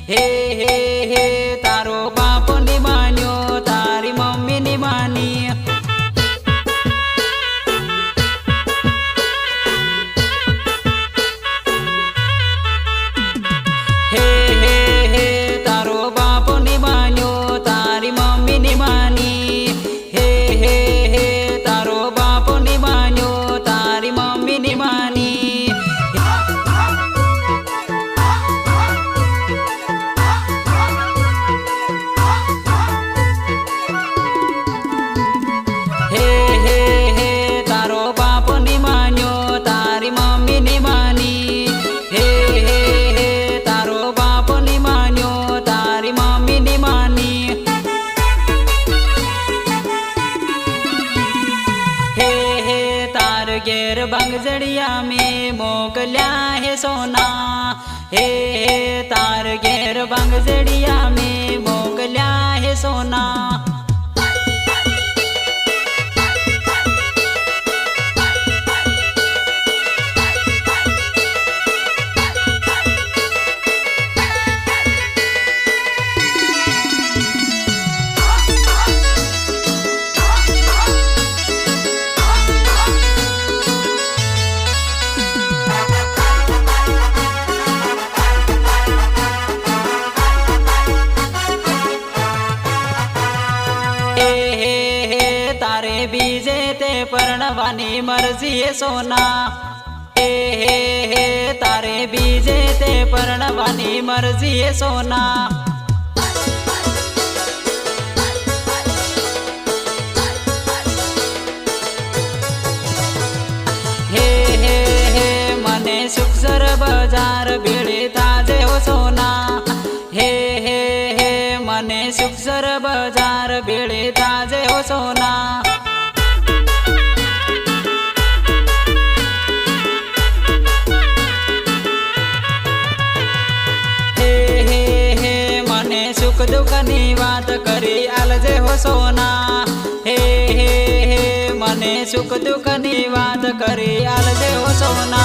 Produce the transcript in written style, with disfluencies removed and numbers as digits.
हे हे हे तारो बाप नी मान्यो तारी मम्मी नी मानी। हे हे हे तारो बाप नी मान्यो तारी मम्मी नी मानी। हे हे हे तारो बाप नी मान्यो तारी मम्मी नी मानी। हे हे हे तारो बाप नी मान्यो तारी मम्मी नी मानी। हे हे हे तारो बाप नी मान्यो तारी मम्मी नी मानी। हे हे तार घेर बंगजड़िया में मोकल्या है सोना। हे हे तार घेर बंगजड़िया में मोकल्या है सोना। तारे बीजे ते परणवानी मर्जी है सोना। हे हे हे तारे बीजे ते परणवानी मर्जी है सोना। हे हे हे मने सुखसर बाजार भेड़े ताजे हो सोना। हे हे हे मने सुखसर बाजार भेड़े ताजे हो सोना। हे हे हे मने सुख दुख नी बात करी आलजे हो सोना। हे हे हे मने सुख दुख नी बात करी आलजे हो सोना।